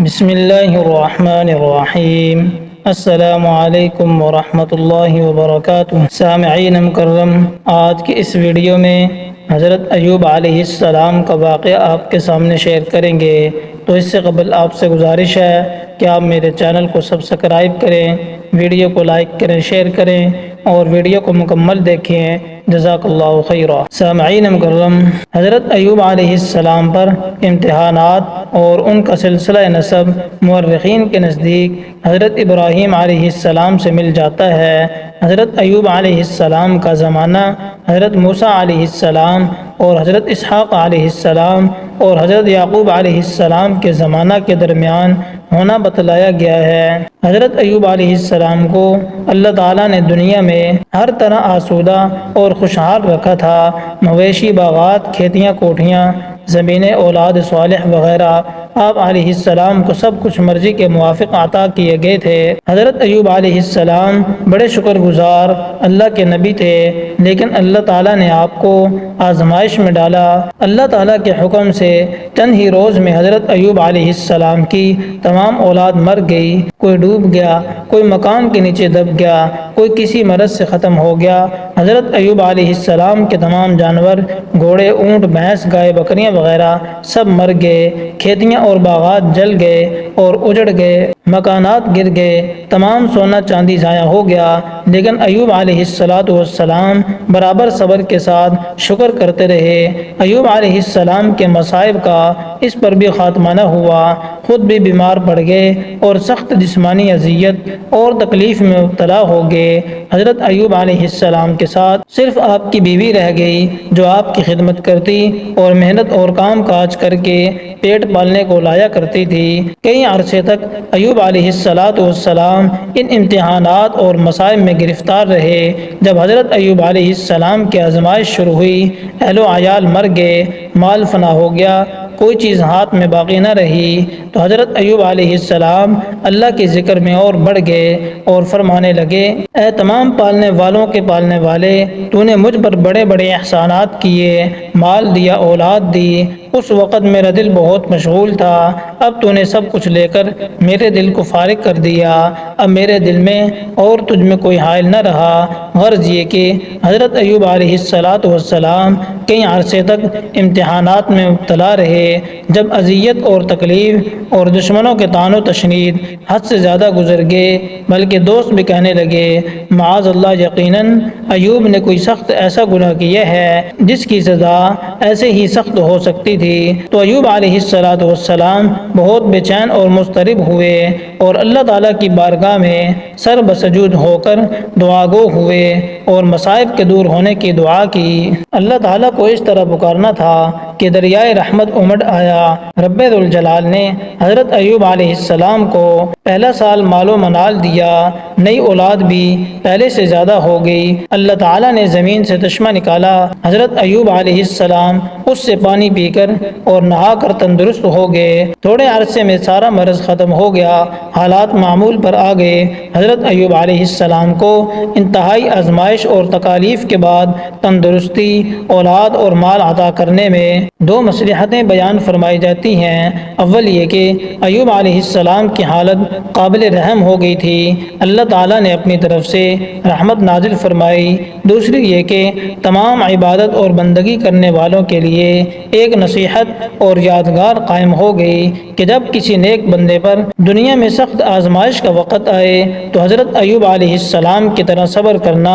بسم اللہ الرحمن الرحیم۔ السلام علیکم ورحمۃ اللہ وبرکاتہ۔ سامعین مکرم، آج کی اس ویڈیو میں حضرت ایوب علیہ السلام کا واقعہ آپ کے سامنے شیئر کریں گے، تو اس سے قبل آپ سے گزارش ہے کہ آپ میرے چینل کو سبسکرائب کریں، ویڈیو کو لائک کریں، شیئر کریں اور ویڈیو کو مکمل دیکھیں۔ جزاک اللہ خیرا۔ سامعین مکرم، حضرت ایوب علیہ السلام پر امتحانات اور ان کا سلسلہ نسب مورخین کے نزدیک حضرت ابراہیم علیہ السلام سے مل جاتا ہے۔ حضرت ایوب علیہ السلام کا زمانہ حضرت موسیٰ علیہ السلام اور حضرت اسحاق علیہ السلام اور حضرت یعقوب علیہ السلام کے زمانہ کے درمیان ہونا بتلایا گیا ہے۔ حضرت ایوب علیہ السلام کو اللہ تعالیٰ نے دنیا میں ہر طرح آسودہ اور خوشحال رکھا تھا۔ مویشی، باغات، کھیتیاں، کوٹھیاں، زمینیں، اولاد صالح وغیرہ، آپ علیہ السلام کو سب کچھ مرضی کے موافق عطا کیے گئے تھے۔ حضرت ایوب علیہ السلام بڑے شکر گزار اللہ کے نبی تھے، لیکن اللہ تعالیٰ نے آپ کو آزمائش میں ڈالا۔ اللہ تعالیٰ کے حکم سے چند ہی روز میں حضرت ایوب علیہ السلام کی تمام اولاد مر گئی۔ کوئی ڈوب گیا، کوئی مکان کے نیچے دب گیا، کوئی کسی مرض سے ختم ہو گیا۔ حضرت ایوب علیہ السلام کے تمام جانور، گھوڑے، اونٹ، بھینس، گائے، بکریاں وغیرہ سب مر گئے۔ کھیتیاں اور باغات جل گئے اور اجڑ گئے، مکانات گر گئے، تمام سونا چاندی ضائع ہو گیا۔ لیکن ایوب علیہ السلام برابر صبر کے ساتھ شکر کرتے رہے۔ ایوب علیہ السلام کے مصائب کا اس پر بھی خاتمہ نہ ہوا، خود بھی بیمار پڑ گئے اور سخت جسمانی اذیت اور تکلیف میں مبتلا ہو گئے۔ حضرت ایوب علیہ السلام کے ساتھ صرف آپ کی بیوی رہ گئی، جو آپ کی خدمت کرتی اور محنت اور کام کاج کر کے پیٹ پالنے کو لایا کرتی تھی۔ کئی عرصے تک ایوب علیہ السلام ان امتحانات اور مصائب میں گرفتار رہے۔ جب حضرت ایوب علیہ السلام کی آزمائش شروع ہوئی، اہل و عیال مر گئے، مال فنا ہو گیا، کوئی چیز ہاتھ میں باقی نہ رہی، تو حضرت ایوب علیہ السلام اللہ کے ذکر میں اور بڑھ گئے اور فرمانے لگے: اے تمام پالنے والوں کے پالنے والے، تو نے مجھ پر بڑے بڑے احسانات کیے، مال دیا، اولاد دی۔ اس وقت میرا دل بہت مشغول تھا، اب تو نے سب کچھ لے کر میرے دل کو فارغ کر دیا۔ اب میرے دل میں اور تجھ میں کوئی حائل نہ رہا۔ غرض یہ کہ حضرت ایوب علیہ السلام کئی عرصے تک امتحانات میں مبتلا رہے۔ جب اذیت اور تکلیف اور دشمنوں کے طعن و تشنید حد سے زیادہ گزر گئے، بلکہ دوست بھی کہنے لگے: معاذ اللہ، یقیناً ایوب نے کوئی سخت ایسا گناہ کیا ہے جس کی سزا ایسے ہی سخت ہو سکتی تھی، تو ایوب علیہ السلام بہت بے چین اور مضطرب ہوئے اور اللہ تعالیٰ کی بارگاہ میں سر بسجود ہو کر دعا گو ہوئے اور مصائب کے دور ہونے کی دعا کی۔ اللہ تعالیٰ کو اس طرح پکارنا تھا کہ دریائے رحمت امڈ آیا۔ رب ذوالجلال نے حضرت ایوب علیہ السلام کو پہلا سال مال و منال دیا، نئی اولاد بھی پہلے سے زیادہ ہو گئی۔ اللہ تعالیٰ نے زمین سے چشمہ نکالا، حضرت ایوب علیہ السلام اس سے پانی پی کر اور نہا کر تندرست ہو گئے۔ تھوڑے عرصے میں سارا مرض ختم ہو گیا، حالات معمول پر آ گئے۔ حضرت ایوب علیہ السلام کو انتہائی آزمائش اور تکالیف کے بعد تندرستی، اولاد اور مال عطا کرنے میں دو مصلحتیں بیان فرمائی جاتی ہیں۔ اول یہ کہ ایوب علیہ السلام کی حالت قابل رحم ہو گئی تھی، اللہ تعالیٰ نے اپنی طرف سے رحمت نازل فرمائی۔ دوسری یہ کہ تمام عبادت اور بندگی کرنے والوں کے لیے ایک نصیحت اور یادگار قائم ہو گئی کہ جب کسی نیک بندے پر دنیا میں سخت آزمائش کا وقت آئے تو حضرت ایوب علیہ السلام کی طرح صبر کرنا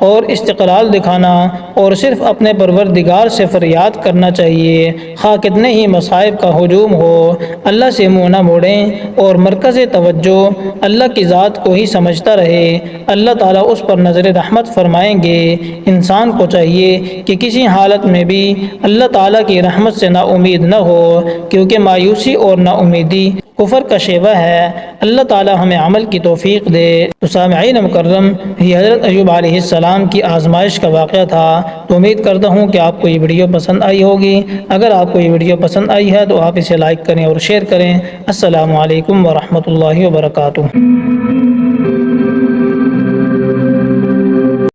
اور استقلال دکھانا اور صرف اپنے پروردگار سے فریاد کرنا چاہیے، خواہ کتنے ہی مصائب کا ہجوم ہو۔ اللہ سے منہ نہ موڑیں اور مرکز توجہ اللہ کی ذات کو ہی سمجھتا رہے، اللہ تعالیٰ اس پر نظر رحمت فرمائیں گے۔ انسان کو چاہیے کہ کسی حالت میں بھی اللہ تعالیٰ کی رحمت سے نا امید نہ ہو، کیونکہ مایوسی اور نا امیدی کفر کا شیوہ ہے۔ اللہ تعالیٰ ہمیں عمل کی توفیق دے۔ تو سامعین مکرم، یہ حضرت ایوب علیہ السلام کی آزمائش کا واقعہ تھا۔ تو امید کرتا ہوں کہ آپ کو یہ ویڈیو پسند آئی ہوگی۔ اگر آپ کو یہ ویڈیو پسند آئی ہے تو آپ اسے لائک کریں اور شیئر کریں۔ السلام علیکم ورحمۃ اللہ وبرکاتہ۔